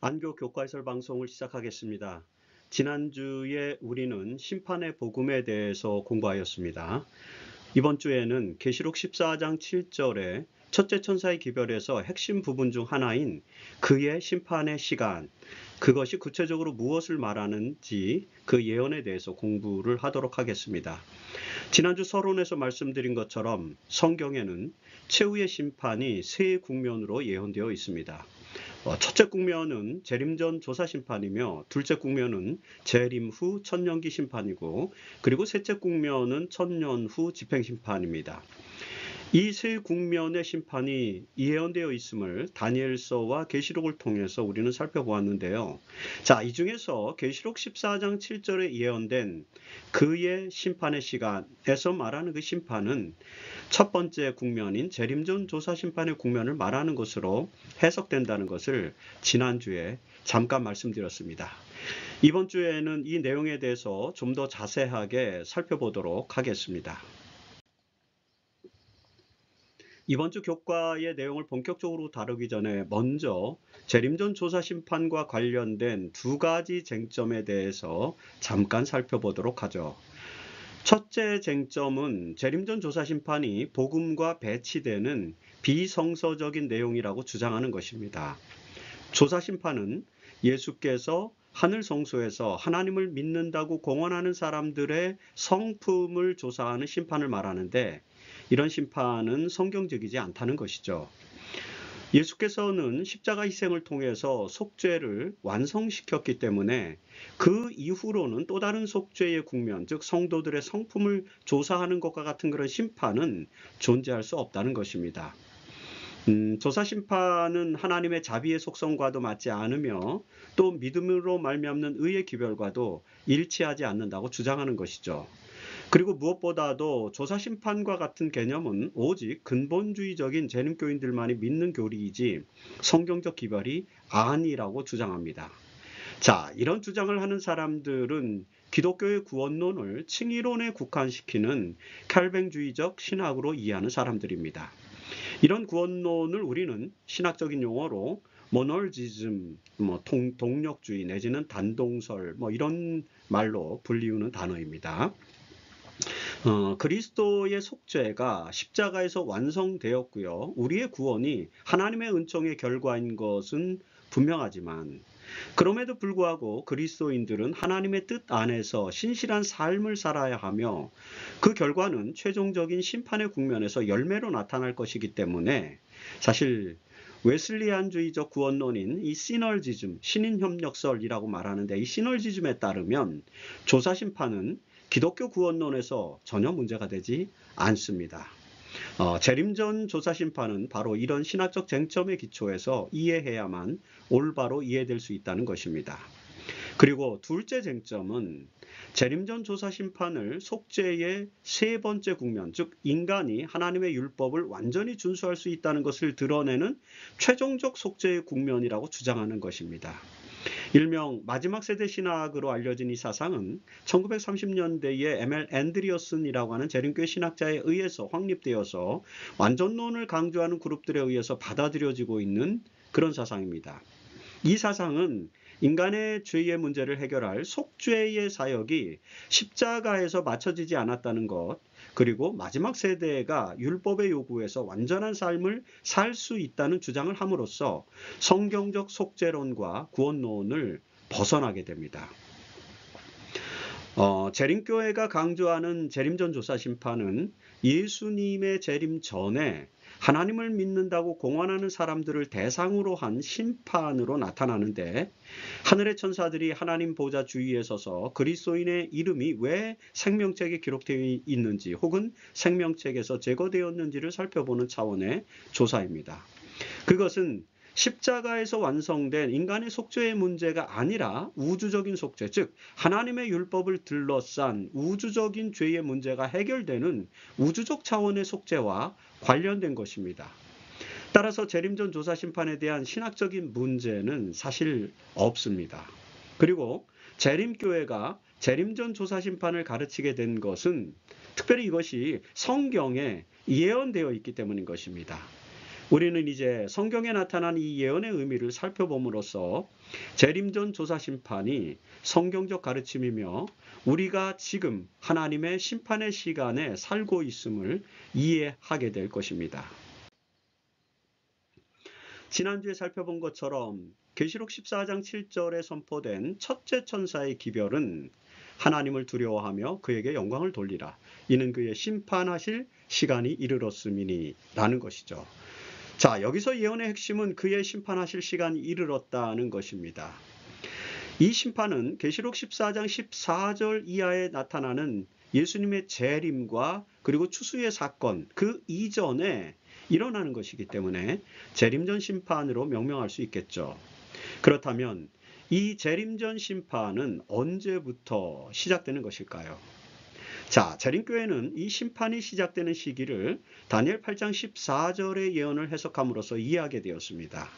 안교 교과해설 방송을 시작하겠습니다. 지난주에 우리는 심판의 복음에 대해서 공부하였습니다. 이번 주에는 계시록 14장 7절에 첫째 천사의 기별에서 핵심 부분 중 하나인 그의 심판의 시간, 그것이 구체적으로 무엇을 말하는지 그 예언에 대해서 공부를 하도록 하겠습니다. 지난주 서론에서 말씀드린 것처럼 성경에는 최후의 심판이 세 국면으로 예언되어 있습니다. 첫째 국면은 재림전 조사 심판이며, 둘째 국면은 재림 후 천년기 심판이고, 그리고 셋째 국면은 천년 후 집행 심판입니다. 이 세 국면의 심판이 예언되어 있음을 다니엘서와 계시록을 통해서 우리는 살펴보았는데요. 자, 이 중에서 계시록 14장 7절에 예언된 그의 심판의 시간에서 말하는 그 심판은 첫 번째 국면인 재림전 조사 심판의 국면을 말하는 것으로 해석된다는 것을 지난주에 잠깐 말씀드렸습니다. 이번 주에는 이 내용에 대해서 좀 더 자세하게 살펴보도록 하겠습니다. 이번 주 교과의 내용을 본격적으로 다루기 전에 먼저 재림전 조사 심판과 관련된 두 가지 쟁점에 대해서 잠깐 살펴보도록 하죠. 첫째 쟁점은 재림전 조사 심판이 복음과 배치되는 비성서적인 내용이라고 주장하는 것입니다. 조사 심판은 예수께서 하늘 성소에서 하나님을 믿는다고 공언하는 사람들의 성품을 조사하는 심판을 말하는데, 이런 심판은 성경적이지 않다는 것이죠. 예수께서는 십자가 희생을 통해서 속죄를 완성시켰기 때문에 그 이후로는 또 다른 속죄의 국면, 즉 성도들의 성품을 조사하는 것과 같은 그런 심판은 존재할 수 없다는 것입니다. 조사 심판은 하나님의 자비의 속성과도 맞지 않으며 또 믿음으로 말미암는 의의 기별과도 일치하지 않는다고 주장하는 것이죠. 그리고 무엇보다도 조사 심판과 같은 개념은 오직 근본주의적인 재림교인들만이 믿는 교리이지 성경적 기별이 아니라고 주장합니다. 자, 이런 주장을 하는 사람들은 기독교의 구원론을 칭의론에 국한시키는 칼뱅주의적 신학으로 이해하는 사람들입니다. 이런 구원론을 우리는 신학적인 용어로 모널지즘, 동력주의 내지는 단동설 이런 말로 불리우는 단어입니다. 그리스도의 속죄가 십자가에서 완성되었고요. 우리의 구원이 하나님의 은총의 결과인 것은 분명하지만, 그럼에도 불구하고 그리스도인들은 하나님의 뜻 안에서 신실한 삶을 살아야 하며, 그 결과는 최종적인 심판의 국면에서 열매로 나타날 것이기 때문에 사실 웨슬리안주의적 구원론인 이 시널지즘, 신인협력설이라고 말하는데, 이 시널지즘에 따르면 조사 심판은 기독교 구원론에서 전혀 문제가 되지 않습니다. 재림전 조사 심판은 바로 이런 신학적 쟁점의 기초에서 이해해야만 올바로 이해될 수 있다는 것입니다. 그리고 둘째 쟁점은 재림전 조사 심판을 속죄의 세 번째 국면, 즉 인간이 하나님의 율법을 완전히 준수할 수 있다는 것을 드러내는 최종적 속죄의 국면이라고 주장하는 것입니다. 일명 마지막 세대 신학으로 알려진 이 사상은 1930년대에 M.L. 앤드리어슨이라고 하는 재림교회 신학자에 의해서 확립되어서 완전론을 강조하는 그룹들에 의해서 받아들여지고 있는 그런 사상입니다. 이 사상은 인간의 죄의 문제를 해결할 속죄의 사역이 십자가에서 맞춰지지 않았다는 것, 그리고 마지막 세대가 율법의 요구에서 완전한 삶을 살 수 있다는 주장을 함으로써 성경적 속죄론과 구원론을 벗어나게 됩니다. 재림교회가 강조하는 재림전 조사 심판은 예수님의 재림 전에 하나님을 믿는다고 공언하는 사람들을 대상으로 한 심판으로 나타나는데, 하늘의 천사들이 하나님 보좌 주위에 서서 그리스도인의 이름이 왜 생명책에 기록되어 있는지 혹은 생명책에서 제거되었는지를 살펴보는 차원의 조사입니다. 그것은 십자가에서 완성된 인간의 속죄의 문제가 아니라 우주적인 속죄, 즉 하나님의 율법을 둘러싼 우주적인 죄의 문제가 해결되는 우주적 차원의 속죄와 관련된 것입니다. 따라서 재림전 조사 심판에 대한 신학적인 문제는 사실 없습니다. 그리고 재림교회가 재림전 조사 심판을 가르치게 된 것은 특별히 이것이 성경에 예언되어 있기 때문인 것입니다. 우리는 이제 성경에 나타난 이 예언의 의미를 살펴봄으로써 재림전 조사 심판이 성경적 가르침이며 우리가 지금 하나님의 심판의 시간에 살고 있음을 이해하게 될 것입니다. 지난주에 살펴본 것처럼 계시록 14장 7절에 선포된 첫째 천사의 기별은 하나님을 두려워하며 그에게 영광을 돌리라. 이는 그의 심판하실 시간이 이르렀음이니 라는 것이죠. 자, 여기서 예언의 핵심은 그의 심판하실 시간이 이르렀다는 것입니다. 이 심판은 계시록 14장 14절 이하에 나타나는 예수님의 재림과 그리고 추수의 사건 그 이전에 일어나는 것이기 때문에 재림전 심판으로 명명할 수 있겠죠. 그렇다면 이 재림전 심판은 언제부터 시작되는 것일까요? 자, 재림교회는 이 심판이 시작되는 시기를 다니엘 8장 14절의 예언을 해석함으로써 이해하게 되었습니다.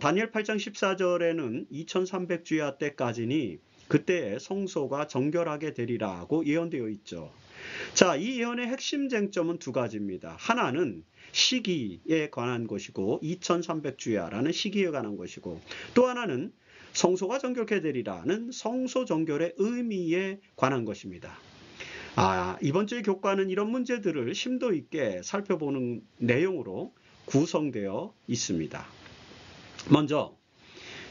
다니엘 8장 14절에는 2300주야 때까지니 그때에 성소가 정결하게 되리라고 예언되어 있죠. 자, 이 예언의 핵심 쟁점은 두 가지입니다. 하나는 시기에 관한 것이고 2300주야라는 시기에 관한 것이고 또 하나는 성소가 정결케 되리라는 성소 정결의 의미에 관한 것입니다. 이번 주의 교과는 이런 문제들을 심도 있게 살펴보는 내용으로 구성되어 있습니다. 먼저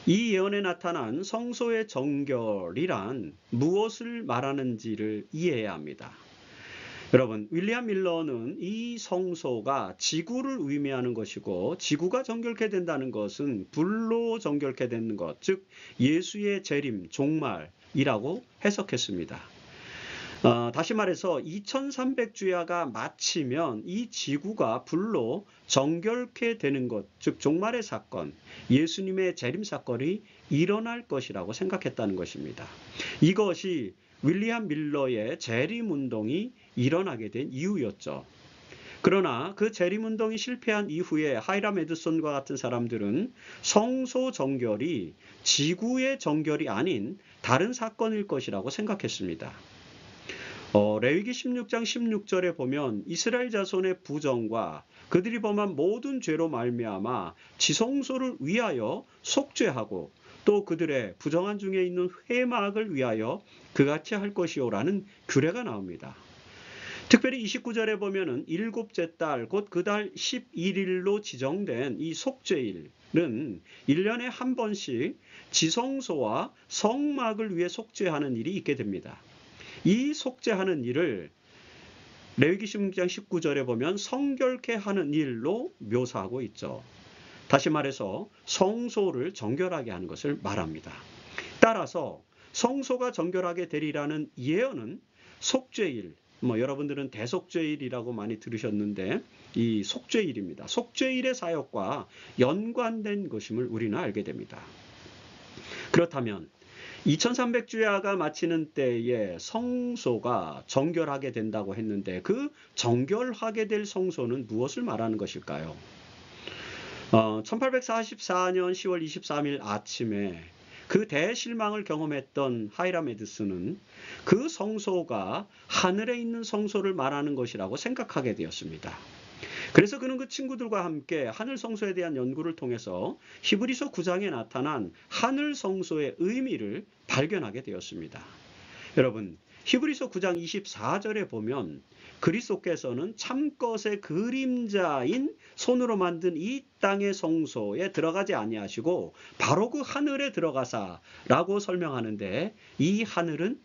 이 예언에 나타난 성소의 정결이란 무엇을 말하는지를 이해해야 합니다. 여러분, 윌리엄 밀러는 이 성소가 지구를 의미하는 것이고 지구가 정결케 된다는 것은 불로 정결케 되는 것, 즉 예수의 재림, 종말이라고 해석했습니다. 다시 말해서 2300주야가 마치면 이 지구가 불로 정결케 되는 것, 즉 종말의 사건, 예수님의 재림 사건이 일어날 것이라고 생각했다는 것입니다. 이것이 윌리엄 밀러의 재림운동이 일어나게 된 이유였죠. 그러나 그 재림운동이 실패한 이후에 하이람 에드슨과 같은 사람들은 성소 정결이 지구의 정결이 아닌 다른 사건일 것이라고 생각했습니다. 레위기 16장 16절에 보면 이스라엘 자손의 부정과 그들이 범한 모든 죄로 말미암아 지성소를 위하여 속죄하고 또 그들의 부정한 중에 있는 회막을 위하여 그같이 할 것이요라는 규례가 나옵니다. 특별히 29절에 보면은 일곱째 달 곧 그 달 11일로 지정된 이 속죄일은 1년에 한 번씩 지성소와 성막을 위해 속죄하는 일이 있게 됩니다. 이 속죄하는 일을 레위기 16장 19절에 보면 성결케 하는 일로 묘사하고 있죠. 다시 말해서 성소를 정결하게 하는 것을 말합니다. 따라서 성소가 정결하게 되리라는 예언은 속죄일, 여러분들은 대속죄일이라고 많이 들으셨는데 이 속죄일입니다. 속죄일의 사역과 연관된 것임을 우리는 알게 됩니다. 그렇다면 2300주야가 마치는 때에 성소가 정결하게 된다고 했는데 그 정결하게 될 성소는 무엇을 말하는 것일까요? 1844년 10월 23일 아침에 그 대실망을 경험했던 하이람 에드슨은 그 성소가 하늘에 있는 성소를 말하는 것이라고 생각하게 되었습니다. 그래서 그는 그 친구들과 함께 하늘 성소에 대한 연구를 통해서 히브리서 9장에 나타난 하늘 성소의 의미를 발견하게 되었습니다. 여러분, 히브리서 9장 24절에 보면 그리스도께서는 참것의 그림자인 손으로 만든 이 땅의 성소에 들어가지 아니하시고 바로 그 하늘에 들어가사라고 설명하는데 이 하늘은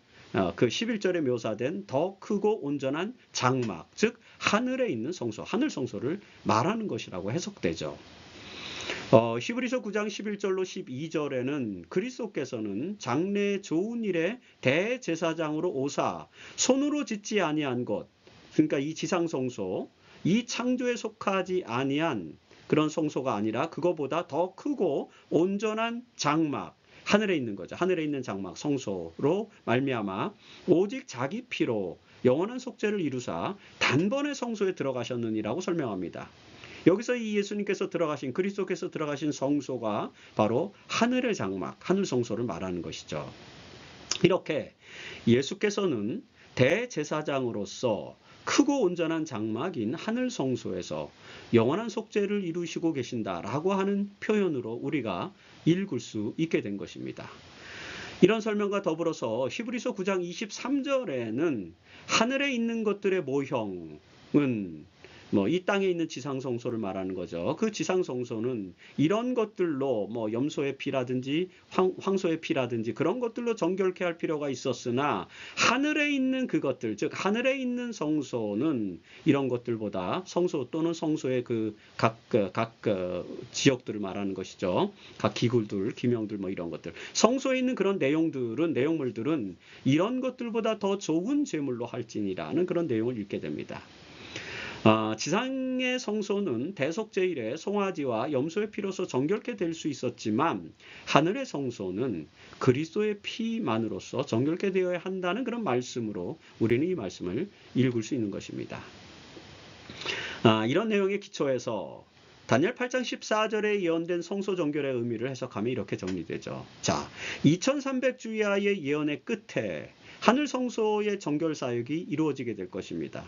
그 11절에 묘사된 더 크고 온전한 장막, 즉 하늘에 있는 성소, 하늘 성소를 말하는 것이라고 해석되죠. 히브리서 9장 11절로 12절에는 그리스도께서는 장래의 좋은 일의 대제사장으로 오사 손으로 짓지 아니한 것, 그러니까 이 지상성소, 이 창조에 속하지 아니한 그런 성소가 아니라 그거보다 더 크고 온전한 장막, 하늘에 있는 거죠. 하늘에 있는 장막, 성소로 말미암아 오직 자기 피로 영원한 속죄를 이루사 단번에 성소에 들어가셨느니라고 설명합니다. 여기서 이 예수님께서 들어가신, 그리스도께서 들어가신 성소가 바로 하늘의 장막, 하늘 성소를 말하는 것이죠. 이렇게 예수께서는 대제사장으로서 크고 온전한 장막인 하늘 성소에서 영원한 속죄를 이루시고 계신다라고 하는 표현으로 우리가 읽을 수 있게 된 것입니다. 이런 설명과 더불어서 히브리서 9장 23절에는 하늘에 있는 것들의 모형은 이 땅에 있는 지상 성소를 말하는 거죠. 그 지상 성소는 이런 것들로 염소의 피라든지 황소의 피라든지 그런 것들로 정결케 할 필요가 있었으나 하늘에 있는 그것들, 즉 하늘에 있는 성소는 이런 것들보다 성소 또는 성소의 각 지역들을 말하는 것이죠. 각 기구들, 기명들 이런 것들. 성소에 있는 그런 내용물들은 이런 것들보다 더 좋은 제물로 할지니라는 그런 내용을 읽게 됩니다. 지상의 성소는 대속제일에 송아지와 염소의 피로서 정결케 될 수 있었지만 하늘의 성소는 그리스도의 피만으로서 정결케 되어야 한다는 그런 말씀으로 우리는 이 말씀을 읽을 수 있는 것입니다. 이런 내용에 기초해서 다니엘 8장 14절에 예언된 성소 정결의 의미를 해석하면 이렇게 정리되죠. 자, 2300주야의 예언의 끝에 하늘 성소의 정결 사역이 이루어지게 될 것입니다.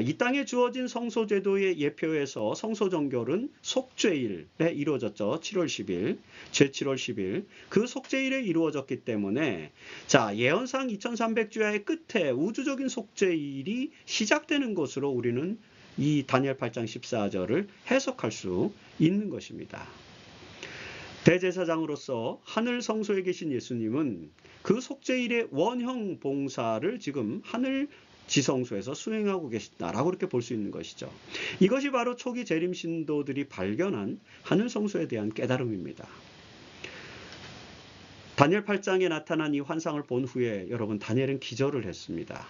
이 땅에 주어진 성소 제도의 예표에서 성소 정결은 속죄일에 이루어졌죠. 7월 10일, 제7월 10일. 그 속죄일에 이루어졌기 때문에 자, 예언상 2300주야의 끝에 우주적인 속죄일이 시작되는 것으로 우리는 이 다니엘 8장 14절을 해석할 수 있는 것입니다. 대제사장으로서 하늘 성소에 계신 예수님은 그 속죄일의 원형 봉사를 지금 하늘 지성소에서 수행하고 계시다라고 이렇게 볼 수 있는 것이죠. 이것이 바로 초기 재림 신도들이 발견한 하늘 성소에 대한 깨달음입니다. 다니엘 8장에 나타난 이 환상을 본 후에 여러분 다니엘은 기절을 했습니다.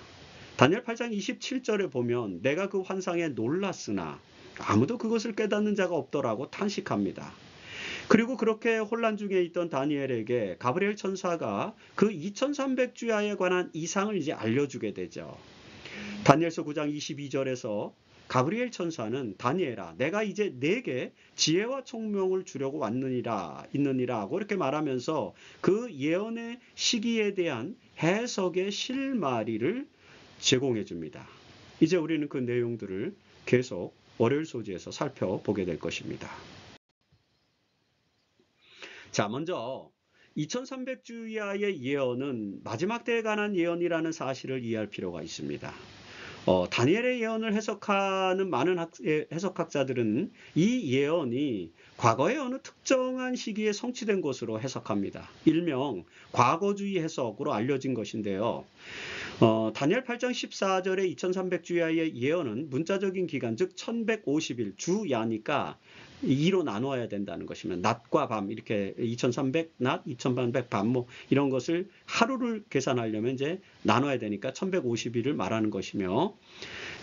다니엘 8장 27절에 보면 내가 그 환상에 놀랐으나 아무도 그것을 깨닫는 자가 없더라고 탄식합니다. 그리고 그렇게 혼란 중에 있던 다니엘에게 가브리엘 천사가 그 2300주야에 관한 이상을 이제 알려주게 되죠. 다니엘서 9장 22절에서 가브리엘 천사는 다니엘아 내가 이제 네게 지혜와 총명을 주려고 있느니라 하고 이렇게 말하면서 그 예언의 시기에 대한 해석의 실마리를 제공해 줍니다. 이제 우리는 그 내용들을 계속 월요일 소지에서 살펴보게 될 것입니다. 자, 먼저 2300주야의 예언은 마지막 때에 관한 예언이라는 사실을 이해할 필요가 있습니다. 다니엘의 예언을 해석하는 많은 해석학자들은 이 예언이 과거의 어느 특정한 시기에 성취된 것으로 해석합니다. 일명 과거주의 해석으로 알려진 것인데요. 다니엘 8장 14절의 2300주야의 예언은 문자적인 기간, 즉 1150일, 주야니까 2로 나누어야 된다는 것이면 낮과 밤 이렇게 2300 낮, 2300 밤 이런 것을 하루를 계산하려면 이제 나눠야 되니까 1150일을 말하는 것이며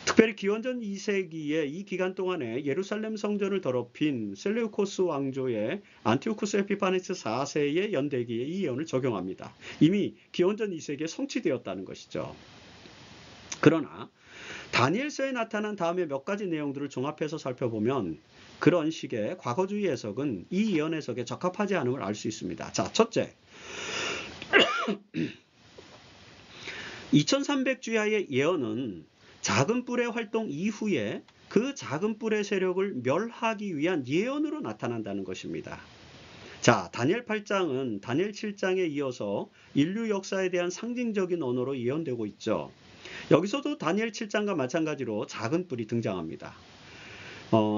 특별히 기원전 2세기에 이 기간 동안에 예루살렘 성전을 더럽힌 셀레우코스 왕조의 안티오쿠스 에피파네스 4세의 연대기에 이 예언을 적용합니다. 이미 기원전 2세기에 성취되었다는 것이죠. 그러나 다니엘서에 나타난 다음에 몇 가지 내용들을 종합해서 살펴보면 그런 식의 과거주의 해석은 이 예언 해석에 적합하지 않음을 알 수 있습니다. 자, 첫째, 2300주야의 예언은 작은 뿔의 활동 이후에 그 작은 뿔의 세력을 멸하기 위한 예언으로 나타난다는 것입니다. 자, 다니엘 8장은 다니엘 7장에 이어서 인류 역사에 대한 상징적인 언어로 예언되고 있죠. 여기서도 다니엘 7장과 마찬가지로 작은 뿔이 등장합니다.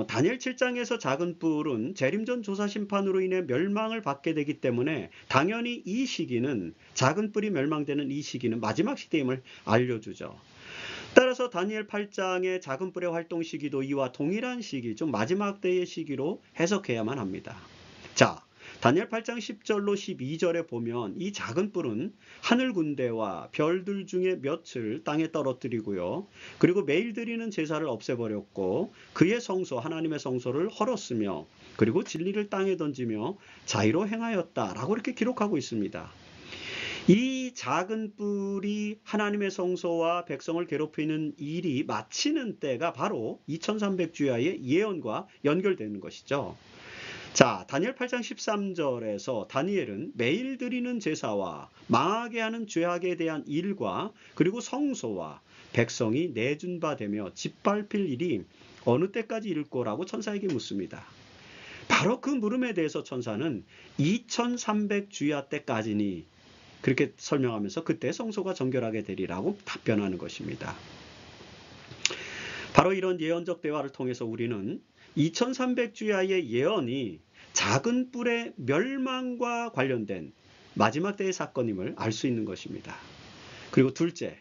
다니엘 7장에서 작은 뿔은 재림전 조사 심판으로 인해 멸망을 받게 되기 때문에 당연히 이 시기는 작은 뿔이 멸망되는 이 시기는 마지막 시대임을 알려주죠. 따라서 다니엘 8장의 작은 뿔의 활동 시기도 이와 동일한 시기, 좀 마지막 때의 시기로 해석해야만 합니다. 자, 다니엘 8장 10절로 12절에 보면 이 작은 뿔은 하늘 군대와 별들 중에 몇을 땅에 떨어뜨리고요. 그리고 매일 드리는 제사를 없애버렸고 그의 성소, 하나님의 성소를 헐었으며 그리고 진리를 땅에 던지며 자의로 행하였다라고 이렇게 기록하고 있습니다. 이 작은 뿔이 하나님의 성소와 백성을 괴롭히는 일이 마치는 때가 바로 2300주야의 예언과 연결되는 것이죠. 자, 다니엘 8장 13절에서 다니엘은 매일 드리는 제사와 망하게 하는 죄악에 대한 일과 그리고 성소와 백성이 내준 바 되며 짓밟힐 일이 어느 때까지 이를 거라고 천사에게 묻습니다. 바로 그 물음에 대해서 천사는 2300주야 때까지니 그렇게 설명하면서 그때 성소가 정결하게 되리라고 답변하는 것입니다. 바로 이런 예언적 대화를 통해서 우리는 2300주야의 예언이 작은 뿔의 멸망과 관련된 마지막 때의 사건임을 알 수 있는 것입니다. 그리고 둘째,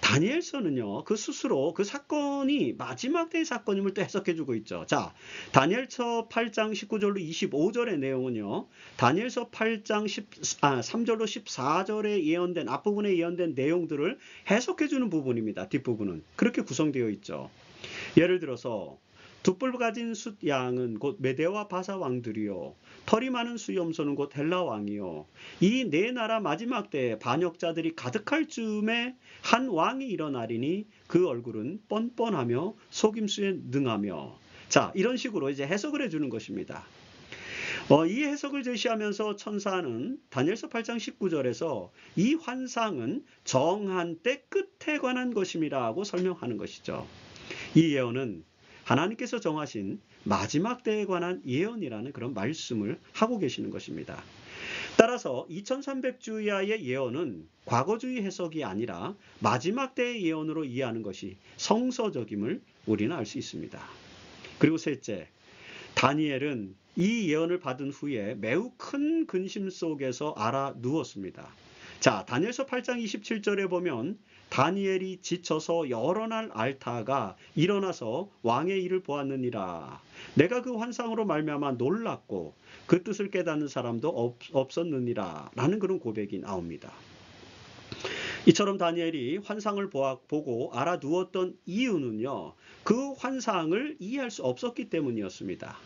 다니엘서는요, 그 스스로 그 사건이 마지막 때의 사건임을 또 해석해주고 있죠. 자, 다니엘서 8장 19절로 25절의 내용은요, 다니엘서 8장 3절로 14절에 예언된, 앞부분에 예언된 내용들을 해석해주는 부분입니다. 뒷부분은. 그렇게 구성되어 있죠. 예를 들어서, 두 뿔 가진 숫양은 곧 메대와 바사 왕들이요, 털이 많은 수염소는 곧 헬라 왕이요, 이 네 나라 마지막 때에 반역자들이 가득할 즈음에 한 왕이 일어나리니 그 얼굴은 뻔뻔하며 속임수에 능하며. 자, 이런 식으로 이제 해석을 해주는 것입니다. 이 해석을 제시하면서 천사는 다니엘서 8장 19절에서 이 환상은 정한 때 끝에 관한 것임이라고 설명하는 것이죠. 이 예언은 하나님께서 정하신 마지막 때에 관한 예언이라는 그런 말씀을 하고 계시는 것입니다. 따라서 2300주야의 예언은 과거주의 해석이 아니라 마지막 때의 예언으로 이해하는 것이 성서적임을 우리는 알 수 있습니다. 그리고 셋째, 다니엘은 이 예언을 받은 후에 매우 큰 근심 속에서 알아 누웠습니다. 자, 다니엘서 8장 27절에 보면 다니엘이 지쳐서 여러 날 앓다가 일어나서 왕의 일을 보았느니라. 내가 그 환상으로 말미암아 놀랐고 그 뜻을 깨닫는 사람도 없었느니라. 라는 그런 고백이 나옵니다. 이처럼 다니엘이 환상을 보고 알아두었던 이유는요, 그 환상을 이해할 수 없었기 때문이었습니다.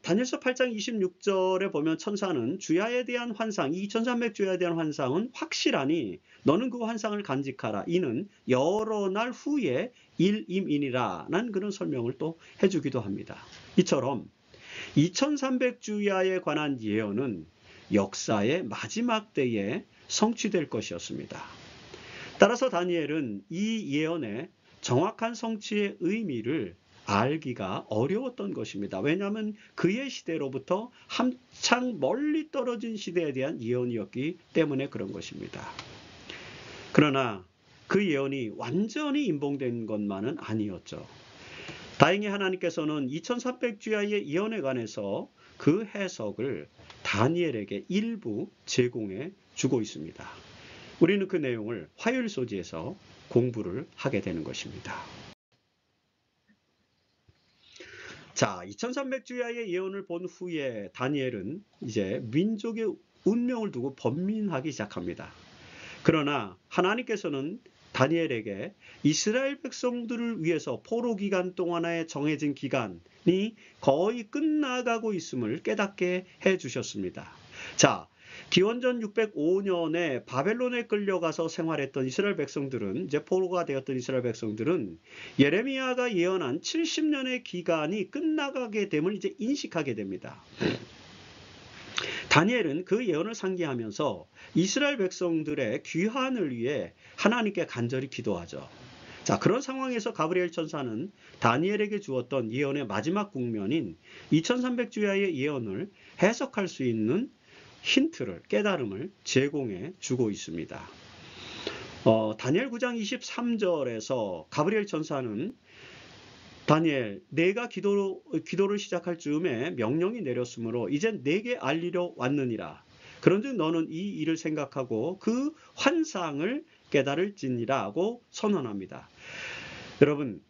다니엘서 8장 26절에 보면 천사는 주야에 대한 환상, 2300주야에 대한 환상은 확실하니 너는 그 환상을 간직하라. 이는 여러 날 후에 일임이니라. 라는 그런 설명을 또 해주기도 합니다. 이처럼 2300주야에 관한 예언은 역사의 마지막 때에 성취될 것이었습니다. 따라서 다니엘은 이 예언의 정확한 성취의 의미를 알기가 어려웠던 것입니다. 왜냐하면 그의 시대로부터 한창 멀리 떨어진 시대에 대한 예언이었기 때문에 그런 것입니다. 그러나 그 예언이 완전히 임봉된 것만은 아니었죠. 다행히 하나님께서는 2300주야의 예언에 관해서 그 해석을 다니엘에게 일부 제공해 주고 있습니다. 우리는 그 내용을 화요일 소지에서 공부를 하게 되는 것입니다. 자, 2300주야의 예언을 본 후에 다니엘은 이제 민족의 운명을 두고 번민하기 시작합니다. 그러나 하나님께서는 다니엘에게 이스라엘 백성들을 위해서 포로 기간 동안에 정해진 기간이 거의 끝나가고 있음을 깨닫게 해주셨습니다. 자, 기원전 605년에 바벨론에 끌려가서 생활했던 이스라엘 백성들은, 이제 포로가 되었던 이스라엘 백성들은 예레미야가 예언한 70년의 기간이 끝나가게 됨을 이제 인식하게 됩니다. 다니엘은 그 예언을 상기하면서 이스라엘 백성들의 귀환을 위해 하나님께 간절히 기도하죠. 자, 그런 상황에서 가브리엘 천사는 다니엘에게 주었던 예언의 마지막 국면인 2300주야의 예언을 해석할 수 있는 힌트를, 깨달음을 제공해 주고 있습니다. 다니엘 9장 23절에서 가브리엘 천사는 다니엘, 내가 기도를 시작할 즈음에 명령이 내렸으므로 이제 내게 알리려 왔느니라. 그런즉 너는 이 일을 생각하고 그 환상을 깨달을지니라고 선언합니다. 여러분,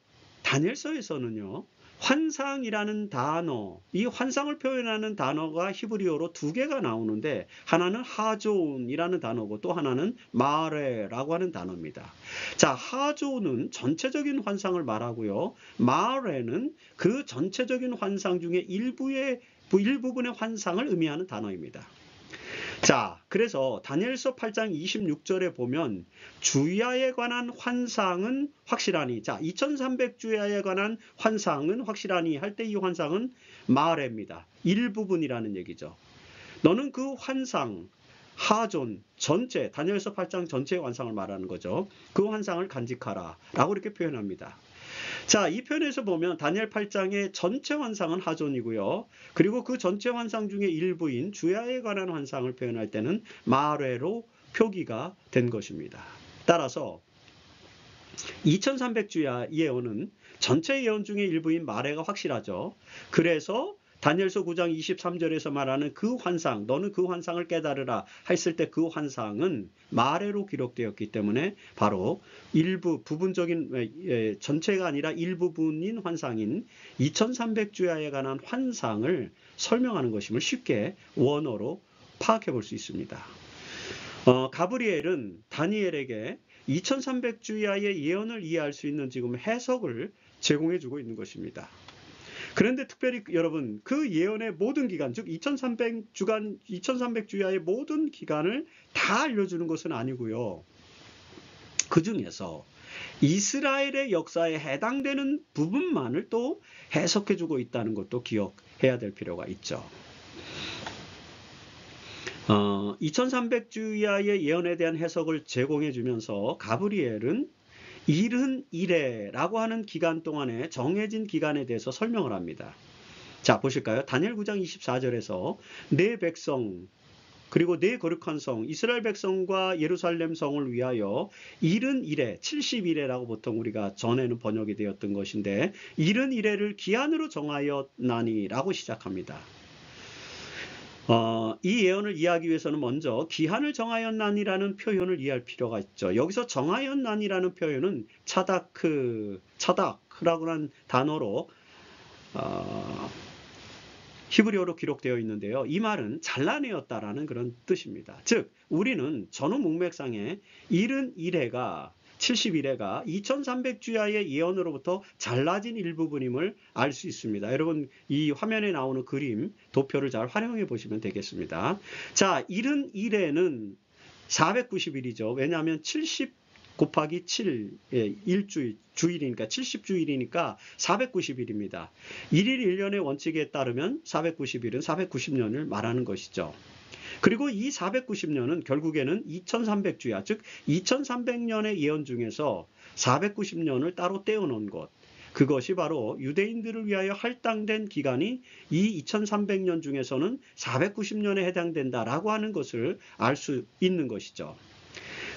다니엘서에서는요, 환상이라는 단어, 이 환상을 표현하는 단어가 히브리어로 두 개가 나오는데, 하나는 하존이라는 단어고 또 하나는 마레라고 하는 단어입니다. 자, 하존은 전체적인 환상을 말하고요, 마레는 그 전체적인 환상 중에 일부분의 환상을 의미하는 단어입니다. 자, 그래서 다니엘서 8장 26절에 보면 주야에 관한 환상은 확실하니, 자, 2300주야에 관한 환상은 확실하니 할 때 이 환상은 마레입니다. 일부분이라는 얘기죠. 너는 그 환상, 하존 전체, 다니엘서 8장 전체의 환상을 말하는 거죠. 그 환상을 간직하라 라고 이렇게 표현합니다. 자, 이 표현에서 보면 다니엘 8장의 전체 환상은 하존이고요. 그리고 그 전체 환상 중에 일부인 주야에 관한 환상을 표현할 때는 마뢰로 표기가 된 것입니다. 따라서 2300주야 예언은 전체 예언 중에 일부인 마뢰가 확실하죠. 그래서 다니엘서 9장 23절에서 말하는 그 환상, 너는 그 환상을 깨달으라 했을 때 그 환상은 마뢰로 기록되었기 때문에 바로 일부 부분적인 전체가 아니라 일부분인 환상인 2300주야에 관한 환상을 설명하는 것임을 쉽게 원어로 파악해 볼 수 있습니다. 가브리엘은 다니엘에게 2300주야의 예언을 이해할 수 있는 지금 해석을 제공해 주고 있는 것입니다. 그런데 특별히 여러분, 그 예언의 모든 기간, 즉 2300주야의 모든 기간을 다 알려주는 것은 아니고요. 그 중에서 이스라엘의 역사에 해당되는 부분만을 또 해석해 주고 있다는 것도 기억해야 될 필요가 있죠. 2300주야의 예언에 대한 해석을 제공해 주면서 가브리엘은 일흔 이래라고 하는 기간 동안에 정해진 기간에 대해서 설명을 합니다. 자, 보실까요? 다니엘 9장 24절에서 내 백성 그리고 내 거룩한 성 이스라엘 백성과 예루살렘 성을 위하여 일흔 이래 70일에라고 보통 우리가 전에는 번역이 되었던 것인데 일흔 이래를 기한으로 정하였나니 라고 시작합니다. 이 예언을 이해하기 위해서는 먼저 기한을 정하였나니라는 표현을 이해할 필요가 있죠. 여기서 정하였나니라는 표현은 차다크라고 하는 단어로 히브리어로 기록되어 있는데요. 이 말은 잘라내었다라는 그런 뜻입니다. 즉 우리는 전후 문맥상에 71회가 71회가 2300주야의 예언으로부터 잘라진 일부분임을 알 수 있습니다. 여러분 이 화면에 나오는 그림, 도표를 잘 활용해 보시면 되겠습니다. 자, 71회는 490일이죠. 왜냐하면 70 곱하기 7, 주일이니까 70주일이니까 490일입니다. 1일 1년의 원칙에 따르면 490일은 490년을 말하는 것이죠. 그리고 이 490년은 결국에는 2300주야, 즉 2300년의 예언 중에서 490년을 따로 떼어놓은 것, 그것이 바로 유대인들을 위하여 할당된 기간이 이 2300년 중에서는 490년에 해당된다라고 하는 것을 알 수 있는 것이죠.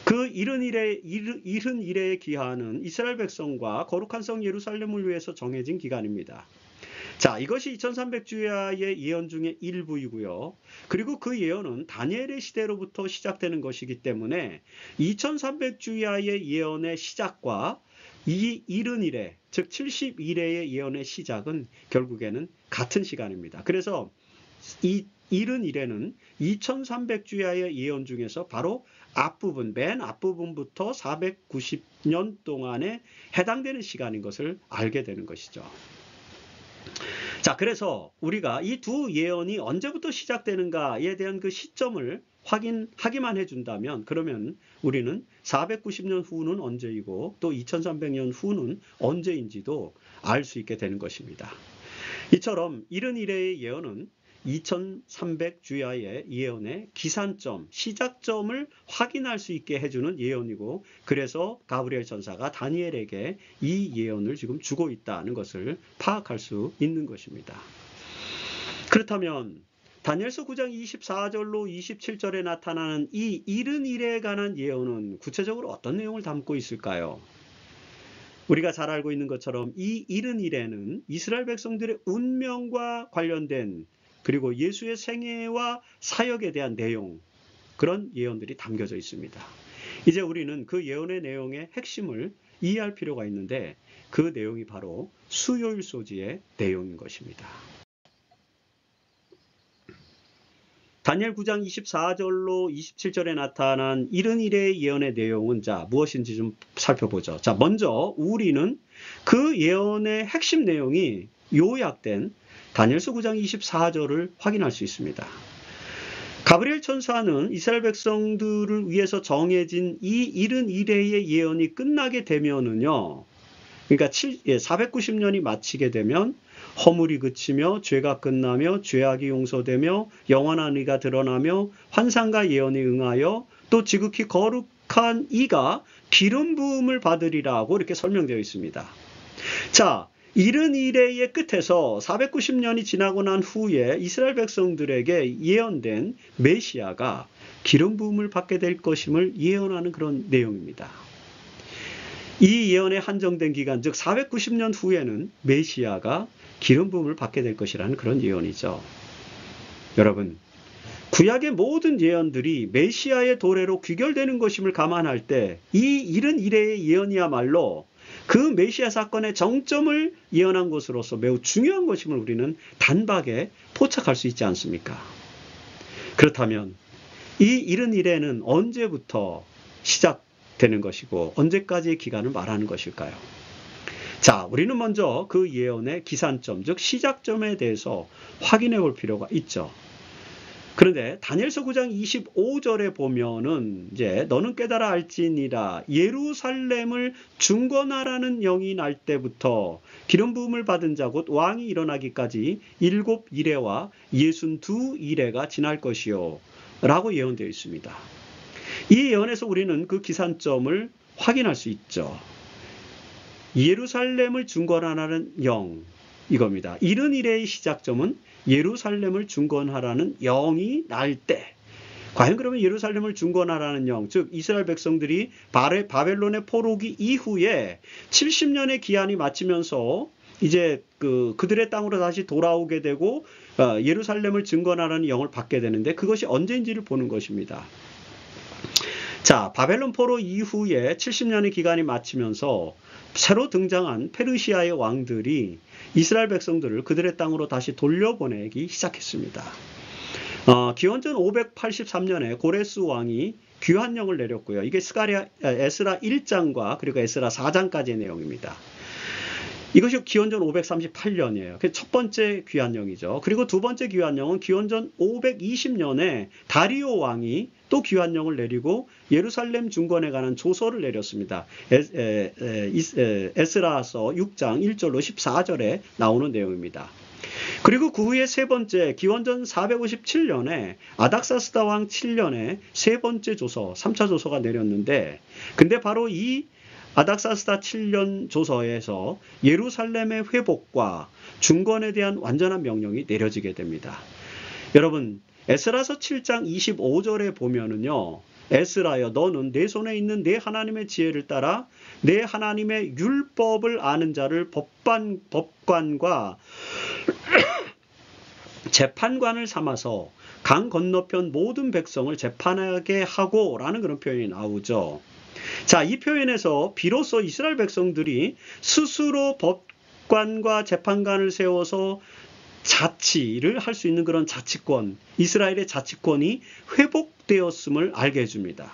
그 71회의 기한은 이스라엘 백성과 거룩한 성 예루살렘을 위해서 정해진 기간입니다. 자, 이것이 2300주야의 예언 중에 일부이고요. 그리고 그 예언은 다니엘의 시대로부터 시작되는 것이기 때문에 2300주야의 예언의 시작과 이 71회, 즉 71회의 예언의 시작은 결국에는 같은 시간입니다. 그래서 이 71회는 2300주야의 예언 중에서 바로 앞부분, 맨 앞부분부터 490년 동안에 해당되는 시간인 것을 알게 되는 것이죠. 자, 그래서 우리가 이 두 예언이 언제부터 시작되는가에 대한 그 시점을 확인하기만 해준다면 그러면 우리는 490년 후는 언제이고 또 2300년 후는 언제인지도 알 수 있게 되는 것입니다. 이처럼 71회의 예언은 2300주야의 예언의 기산점, 시작점을 확인할 수 있게 해주는 예언이고 그래서 가브리엘 전사가 다니엘에게 이 예언을 지금 주고 있다는 것을 파악할 수 있는 것입니다. 그렇다면 다니엘서 9장 24절로 27절에 나타나는 이 71회에 관한 예언은 구체적으로 어떤 내용을 담고 있을까요? 우리가 잘 알고 있는 것처럼 이 71회는 이스라엘 백성들의 운명과 관련된 그리고 예수의 생애와 사역에 대한 내용, 그런 예언들이 담겨져 있습니다. 이제 우리는 그 예언의 내용의 핵심을 이해할 필요가 있는데 그 내용이 바로 수요일 소지의 내용인 것입니다. 다니엘 9장 24절로 27절에 나타난 71회의 예언의 내용은 자 무엇인지 좀 살펴보죠. 자, 먼저 우리는 그 예언의 핵심 내용이 요약된 다니엘서 9장 24절을 확인할 수 있습니다. 가브리엘 천사는 이스라엘 백성들을 위해서 정해진 이 71회의 예언이 끝나게 되면은요, 그러니까 490년이 마치게 되면 허물이 그치며 죄가 끝나며 죄악이 용서되며 영원한 의가 드러나며 환상과 예언에 응하여 또 지극히 거룩한 이가 기름 부음을 받으리라고 이렇게 설명되어 있습니다. 자, 이른 이래의 끝에서 490년이 지나고 난 후에 이스라엘 백성들에게 예언된 메시아가 기름 부음을 받게 될 것임을 예언하는 그런 내용입니다. 이 예언에 한정된 기간, 즉 490년 후에는 메시아가 기름 부음을 받게 될 것이라는 그런 예언이죠. 여러분, 구약의 모든 예언들이 메시아의 도래로 귀결되는 것임을 감안할 때 이 이른 이래의 예언이야말로 그 메시아 사건의 정점을 예언한 것으로서 매우 중요한 것임을 우리는 단박에 포착할 수 있지 않습니까? 그렇다면 이 이른 이래는 언제부터 시작되는 것이고 언제까지의 기간을 말하는 것일까요? 자, 우리는 먼저 그 예언의 기산점, 즉 시작점에 대해서 확인해 볼 필요가 있죠. 그런데 다니엘서 9장 25절에 보면은 이제 너는 깨달아 알지니라 예루살렘을 중건하라는 영이 날 때부터 기름 부음을 받은 자 곧 왕이 일어나기까지 7 이래와 62 이래가 지날 것이요 라고 예언되어 있습니다. 이 예언에서 우리는 그 기산점을 확인할 수 있죠. 예루살렘을 중건하라는 영, 이겁니다. 이른 이래의 시작점은 예루살렘을 중건하라는 영이 날 때, 과연 그러면 예루살렘을 중건하라는 영, 즉 이스라엘 백성들이 바벨론의 포로기 이후에 70년의 기한이 마치면서 이제 그들의 땅으로 다시 돌아오게 되고 예루살렘을 중건하라는 영을 받게 되는데 그것이 언제인지를 보는 것입니다. 자, 바벨론 포로 이후에 70년의 기간이 마치면서 새로 등장한 페르시아의 왕들이 이스라엘 백성들을 그들의 땅으로 다시 돌려보내기 시작했습니다. 기원전 583년에 고레스 왕이 귀환령을 내렸고요. 이게 에스라 1장과 그리고 에스라 4장까지의 내용입니다. 이것이 기원전 538년이에요. 그게 첫 번째 귀환령이죠. 그리고 두 번째 귀환령은 기원전 520년에 다리오 왕이 또 귀환령을 내리고 예루살렘 중건에 관한 조서를 내렸습니다. 에스라서 6장 1절로 14절에 나오는 내용입니다. 그리고 그 후에 세 번째 기원전 457년에 아닥사스다 왕 7년에 세 번째 조서, 3차 조서가 내렸는데 근데 바로 이 아닥사스다 7년 조서에서 예루살렘의 회복과 중건에 대한 완전한 명령이 내려지게 됩니다. 여러분, 에스라서 7장 25절에 보면은요, 에스라여 너는 내 손에 있는 내 하나님의 지혜를 따라 내 하나님의 율법을 아는 자를 법관과 재판관을 삼아서 강 건너편 모든 백성을 재판하게 하고 라는 그런 표현이 나오죠. 자, 이 표현에서 비로소 이스라엘 백성들이 스스로 법관과 재판관을 세워서 자치를 할 수 있는 그런 자치권, 이스라엘의 자치권이 회복되었음을 알게 해줍니다.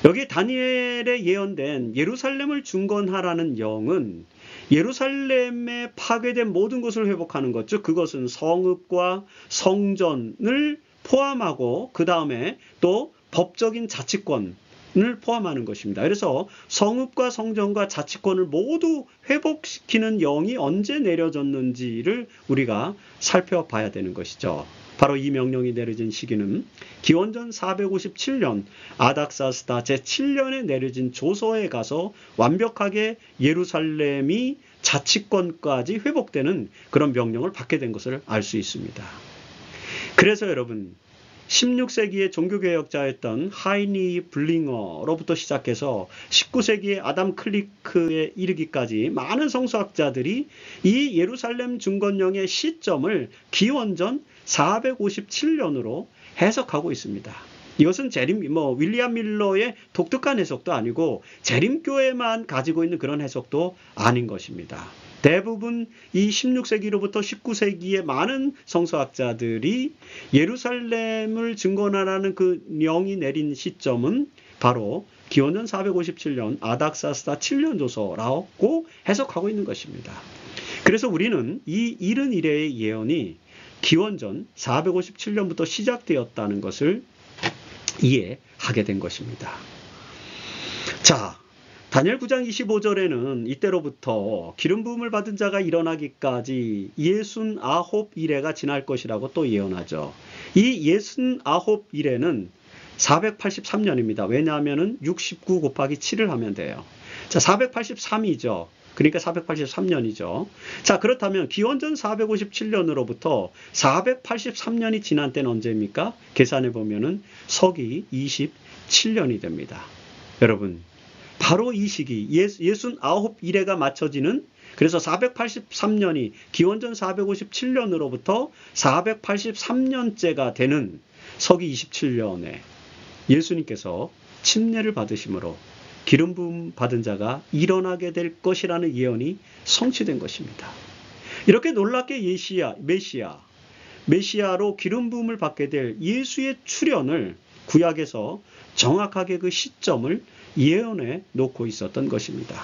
여기 다니엘에 예언된 예루살렘을 중건하라는 영은 예루살렘에 파괴된 모든 것을 회복하는 것, 즉 그것은 성읍과 성전을 포함하고 그 다음에 또 법적인 자치권, 을 포함하는 것입니다. 그래서 성읍과 성전과 자치권을 모두 회복시키는 영이 언제 내려졌는지를 우리가 살펴봐야 되는 것이죠. 바로 이 명령이 내려진 시기는 기원전 457년 아닥사스다 제7년에 내려진 조서에 가서 완벽하게 예루살렘이 자치권까지 회복되는 그런 명령을 받게 된 것을 알 수 있습니다. 그래서 여러분, 16세기의 종교개혁자였던 하이니 블링어로부터 시작해서 19세기의 아담 클리크에 이르기까지 많은 성서학자들이 이 예루살렘 중건령의 시점을 기원전 457년으로 해석하고 있습니다. 이것은 윌리엄 밀러의 독특한 해석도 아니고 재림교회만 가지고 있는 그런 해석도 아닌 것입니다. 대부분 이 16세기로부터 19세기의 많은 성서학자들이 예루살렘을 증건하라는 그 영이 내린 시점은 바로 기원전 457년 아닥사스다 7년 조서라고 해석하고 있는 것입니다. 그래서 우리는 이 이른 이래의 예언이 기원전 457년부터 시작되었다는 것을 이해하게 된 것입니다. 자, 다니엘 9장 25절에는 이때로부터 기름 부음을 받은 자가 일어나기까지 69일에가 지날 것이라고 또 예언하죠. 이 69일에는 483년입니다. 왜냐하면 69 곱하기 7을 하면 돼요. 자, 483이죠. 그러니까 483년이죠. 자, 그렇다면 기원전 457년으로부터 483년이 지난 때는 언제입니까? 계산해 보면은 서기 27년이 됩니다. 여러분, 바로 이 시기 69일에가 맞춰지는, 그래서 483년이 기원전 457년으로부터 483년째가 되는 서기 27년에 예수님께서 침례를 받으심으로 기름 부음 받은 자가 일어나게 될 것이라는 예언이 성취된 것입니다. 이렇게 놀랍게 메시아로 기름 부음을 받게 될 예수의 출현을 구약에서 정확하게 그 시점을 예언해 놓고 있었던 것입니다.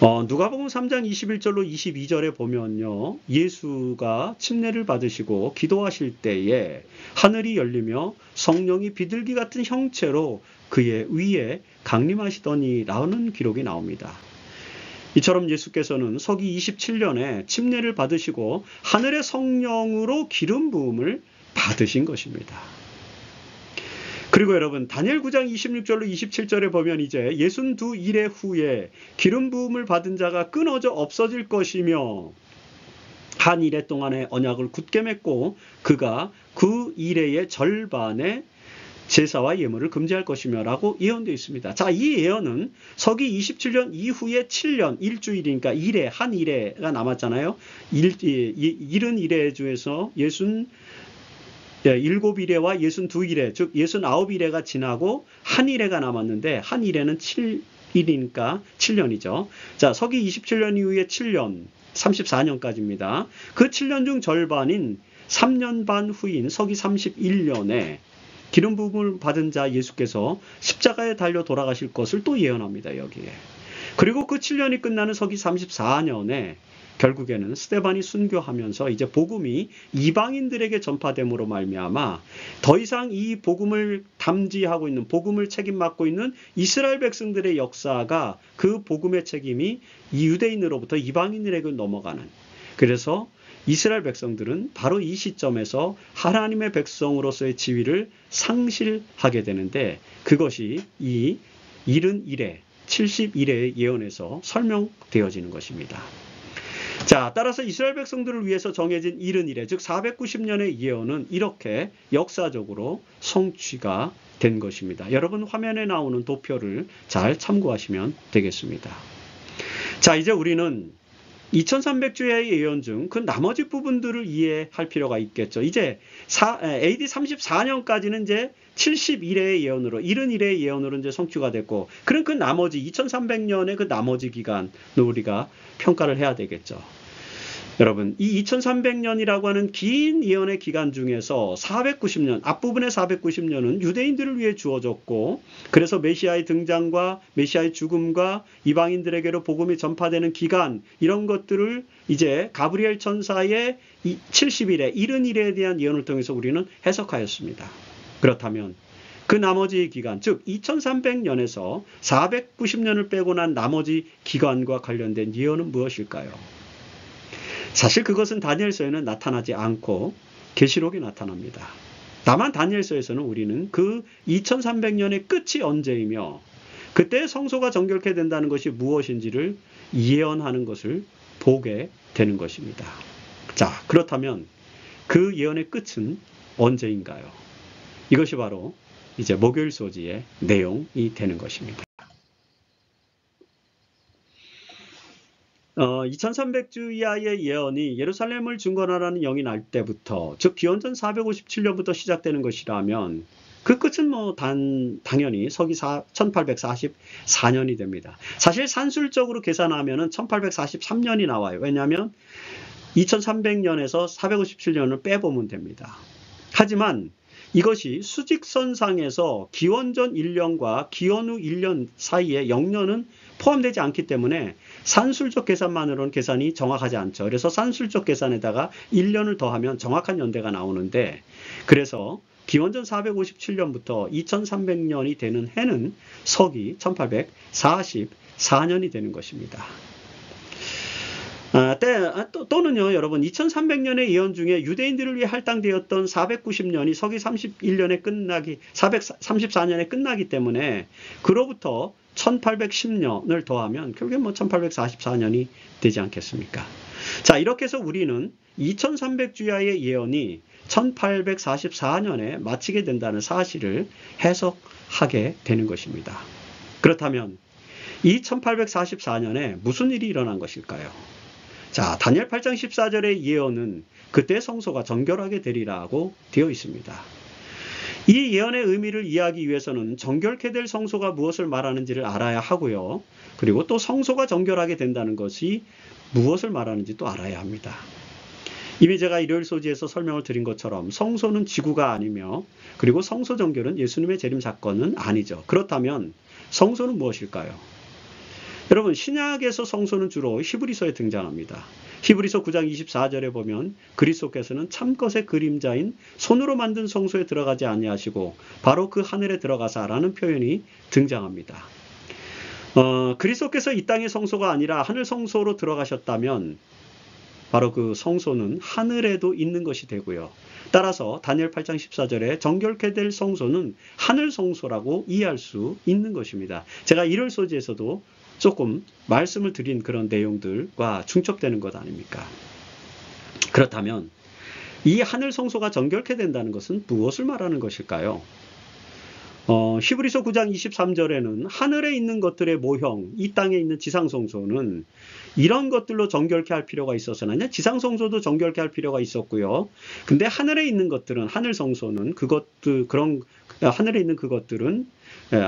누가복음 3장 21절로 22절에 보면요, 예수가 침례를 받으시고 기도하실 때에 하늘이 열리며 성령이 비둘기 같은 형체로 그의 위에 강림하시더니라는 기록이 나옵니다. 이처럼 예수께서는 서기 27년에 침례를 받으시고 하늘의 성령으로 기름 부음을 받으신 것입니다. 그리고 여러분, 다니엘 9장 26절로 27절에 보면 이제 62일의 후에 기름 부음을 받은 자가 끊어져 없어질 것이며 한 일해 동안의 언약을 굳게 맺고 그가 그 일해의 절반의 제사와 예물을 금지할 것이며 라고 예언되어 있습니다. 자, 이 예언은 서기 27년 이후에 7년, 일주일이니까 한 일해가 남았잖아요. 71일해 중에서 7일해와 62일해, 즉 69일해가 지나고 한 일해가 남았는데 한 일해는 7일이니까 7년이죠. 자, 서기 27년 이후에 7년, 34년까지입니다. 그 7년 중 절반인 3년 반 후인 서기 31년에 기름 부음을 받은 자 예수께서 십자가에 달려 돌아가실 것을 또 예언합니다, 여기에. 그리고 그 7년이 끝나는 서기 34년에 결국에는 스데반이 순교하면서 이제 복음이 이방인들에게 전파됨으로 말미암아 더 이상 이 복음을 담지하고 있는, 복음을 책임 맡고 있는 이스라엘 백성들의 역사가 그 복음의 책임이 이 유대인으로부터 이방인들에게 넘어가는, 그래서 이스라엘 백성들은 바로 이 시점에서 하나님의 백성으로서의 지위를 상실하게 되는데, 그것이 이 71회, 71회의 예언에서 설명되어지는 것입니다. 자, 따라서 이스라엘 백성들을 위해서 정해진 71회, 즉 490년의 예언은 이렇게 역사적으로 성취가 된 것입니다. 여러분, 화면에 나오는 도표를 잘 참고하시면 되겠습니다. 자, 이제 우리는 2300주의 예언 중 그 나머지 부분들을 이해할 필요가 있겠죠. 이제 AD 34년까지는 이제 71회의 예언으로, 71회의 예언으로 이제 성취가 됐고, 그럼 그 나머지 2300년의 그 나머지 기간을 우리가 평가를 해야 되겠죠. 여러분, 이 2300년이라고 하는 긴 예언의 기간 중에서 490년, 앞부분의 490년은 유대인들을 위해 주어졌고, 그래서 메시아의 등장과 메시아의 죽음과 이방인들에게로 복음이 전파되는 기간, 이런 것들을 이제 가브리엘 천사의 70일에, 71회에 대한 예언을 통해서 우리는 해석하였습니다. 그렇다면 그 나머지 기간, 즉 2300년에서 490년을 빼고 난 나머지 기간과 관련된 예언은 무엇일까요? 사실 그것은 다니엘서에는 나타나지 않고 계시록에 나타납니다. 다만 다니엘서에서는 우리는 그 2300년의 끝이 언제이며 그때 성소가 정결케 된다는 것이 무엇인지를 예언하는 것을 보게 되는 것입니다. 자, 그렇다면 그 예언의 끝은 언제인가요? 이것이 바로 이제 목요일 소지의 내용이 되는 것입니다. 2300주 이하의 예언이 예루살렘을 증거하라는 영이 날 때부터, 즉 기원전 457년부터 시작되는 것이라면 그 끝은 당연히 서기 1844년이 됩니다. 사실 산술적으로 계산하면 1843년이 나와요. 왜냐하면 2300년에서 457년을 빼보면 됩니다. 하지만 이것이 수직선상에서 기원전 1년과 기원 후 1년 사이에 0년은 포함되지 않기 때문에 산술적 계산만으로는 계산이 정확하지 않죠. 그래서 산술적 계산에다가 1년을 더하면 정확한 연대가 나오는데, 그래서 기원전 457년부터 2300년이 되는 해는 서기 1844년이 되는 것입니다. 또는요, 여러분, 2300년의 예언 중에 유대인들을 위해 할당되었던 490년이 서기 434년에 끝나기 때문에 그로부터 1810년을 더하면 결국엔 1844년이 되지 않겠습니까? 자, 이렇게 해서 우리는 2300주야의 예언이 1844년에 마치게 된다는 사실을 해석하게 되는 것입니다. 그렇다면 이 1844년에 무슨 일이 일어난 것일까요? 자, 다니엘 8장 14절의 예언은 그때 성소가 정결하게 되리라고 되어 있습니다. 이 예언의 의미를 이해하기 위해서는 정결케 될 성소가 무엇을 말하는지를 알아야 하고요. 그리고 또 성소가 정결하게 된다는 것이 무엇을 말하는지 또 알아야 합니다. 이미 제가 일요일 소지에서 설명을 드린 것처럼 성소는 지구가 아니며 그리고 성소 정결은 예수님의 재림 사건은 아니죠. 그렇다면 성소는 무엇일까요? 여러분, 신약에서 성소는 주로 히브리서에 등장합니다. 히브리서 9장 24절에 보면 그리스도께서는 참것의 그림자인 손으로 만든 성소에 들어가지 아니하시고 바로 그 하늘에 들어가사라는 표현이 등장합니다. 그리스도께서 이 땅의 성소가 아니라 하늘 성소로 들어가셨다면 바로 그 성소는 하늘에도 있는 것이 되고요. 따라서 다니엘 8장 14절에 정결케 될 성소는 하늘 성소라고 이해할 수 있는 것입니다. 제가 일요일 소지에서도 조금 말씀을 드린 그런 내용들과 중첩되는 것 아닙니까? 그렇다면 이 하늘 성소가 정결케 된다는 것은 무엇을 말하는 것일까요? 히브리서 9장 23절에는 하늘에 있는 것들의 모형, 이 땅에 있는 지상성소는 이런 것들로 정결케 할 필요가 있어서는 지상성소도 정결케 할 필요가 있었고요. 근데 하늘에 있는 것들은, 하늘성소는 하늘에 있는 그것들은,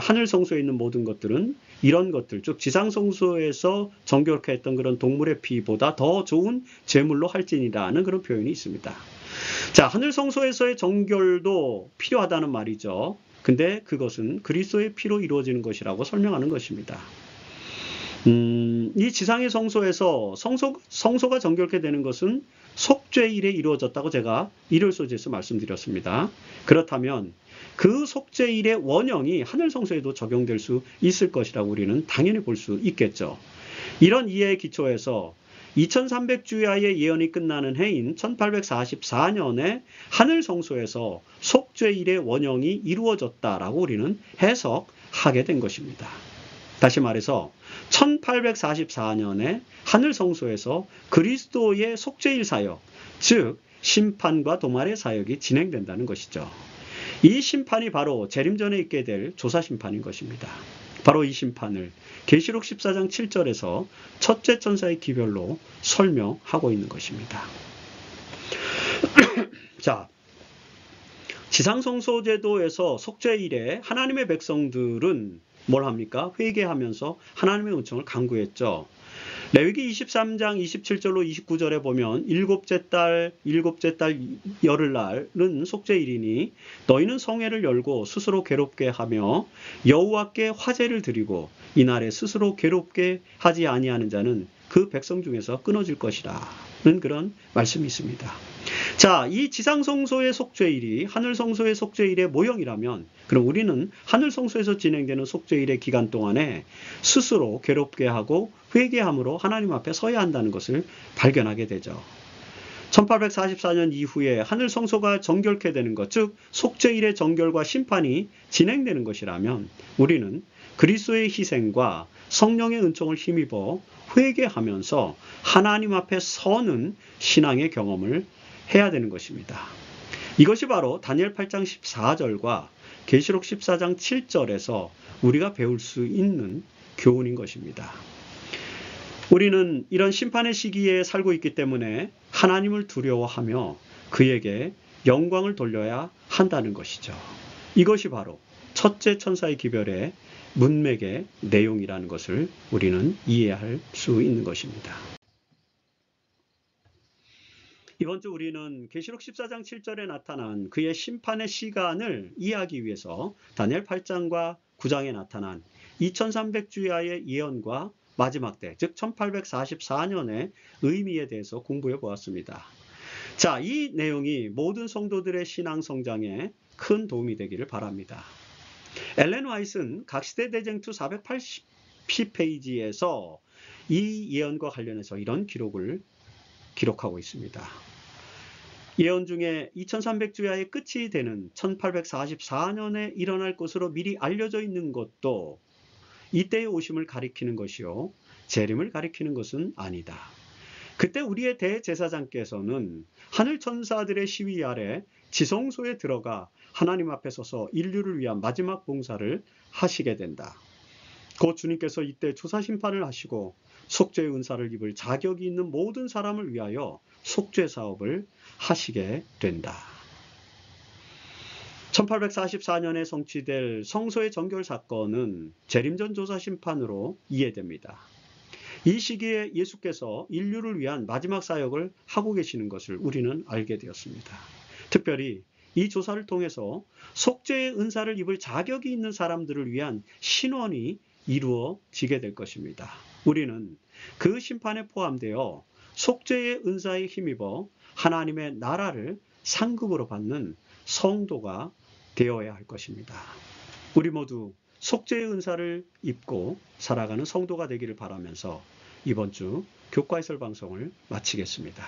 하늘 성소에 있는 모든 것들은 이런 것들, 즉 지상성소에서 정결케 했던 그런 동물의 피보다 더 좋은 제물로 할지니라는 그런 표현이 있습니다. 자, 하늘 성소에서의 정결도 필요하다는 말이죠. 근데 그것은 그리스도의 피로 이루어지는 것이라고 설명하는 것입니다. 이 지상의 성소에서 성소가 정결케 되는 것은 속죄일에 이루어졌다고 제가 일요일 소지에서 말씀드렸습니다. 그렇다면 그 속죄일의 원형이 하늘 성소에도 적용될 수 있을 것이라고 우리는 당연히 볼 수 있겠죠. 이런 이해의 기초에서 2300주야의 예언이 끝나는 해인 1844년에 하늘 성소에서 속죄일의 원형이 이루어졌다라고 우리는 해석하게 된 것입니다. 다시 말해서 1844년에 하늘 성소에서 그리스도의 속죄일 사역, 즉 심판과 도말의 사역이 진행된다는 것이죠. 이 심판이 바로 재림 전에 있게 될 조사 심판인 것입니다. 바로 이 심판을 계시록 14장 7절에서 첫째 천사의 기별로 설명하고 있는 것입니다. 자, 지상성소 제도에서 속죄일에 하나님의 백성들은 뭘 합니까? 회개하면서 하나님의 은총을 간구했죠. 레위기 23장 27절로 29절에 보면 일곱째 달 열흘날은 속죄일이니 너희는 성회를 열고 스스로 괴롭게 하며 여호와께 화제를 드리고 이날에 스스로 괴롭게 하지 아니하는 자는 그 백성 중에서 끊어질 것이라는 그런 말씀이 있습니다. 자, 이 지상성소의 속죄일이 하늘성소의 속죄일의 모형이라면 그럼 우리는 하늘성소에서 진행되는 속죄일의 기간 동안에 스스로 괴롭게 하고 회개함으로 하나님 앞에 서야 한다는 것을 발견하게 되죠. 1844년 이후에 하늘성소가 정결케 되는 것, 즉 속죄일의 정결과 심판이 진행되는 것이라면 우리는 그리스도의 희생과 성령의 은총을 힘입어 회개하면서 하나님 앞에 서는 신앙의 경험을 해야 되는 것입니다. 이것이 바로 다니엘 8장 14절과 계시록 14장 7절에서 우리가 배울 수 있는 교훈인 것입니다. 우리는 이런 심판의 시기에 살고 있기 때문에 하나님을 두려워하며 그에게 영광을 돌려야 한다는 것이죠. 이것이 바로 첫째 천사의 기별의 문맥의 내용이라는 것을 우리는 이해할 수 있는 것입니다. 이번 주 우리는 계시록 14장 7절에 나타난 그의 심판의 시간을 이해하기 위해서 다니엘 8장과 9장에 나타난 2300주야의 예언과 마지막 때, 즉 1844년의 의미에 대해서 공부해 보았습니다. 자, 이 내용이 모든 성도들의 신앙 성장에 큰 도움이 되기를 바랍니다. 엘렌 화이트는 각시대 대쟁투 480페이지에서 이 예언과 관련해서 이런 기록하고 있습니다. 예언 중에 2300주야의 끝이 되는 1844년에 일어날 것으로 미리 알려져 있는 것도 이때의 오심을 가리키는 것이요, 재림을 가리키는 것은 아니다. 그때 우리의 대제사장께서는 하늘 천사들의 시위 아래 지성소에 들어가 하나님 앞에 서서 인류를 위한 마지막 봉사를 하시게 된다. 곧 주님께서 이때 조사 심판을 하시고 속죄의 은사를 입을 자격이 있는 모든 사람을 위하여 속죄 사업을 하시게 된다. 1844년에 성취될 성소의 정결 사건은 재림전 조사 심판으로 이해됩니다. 이 시기에 예수께서 인류를 위한 마지막 사역을 하고 계시는 것을 우리는 알게 되었습니다. 특별히 이 조사를 통해서 속죄의 은사를 입을 자격이 있는 사람들을 위한 신원이 이루어지게 될 것입니다. 우리는 그 심판에 포함되어 속죄의 은사에 힘입어 하나님의 나라를 상급으로 받는 성도가 되어야 할 것입니다. 우리 모두 속죄의 은사를 입고 살아가는 성도가 되기를 바라면서 이번 주 교과해설 방송을 마치겠습니다.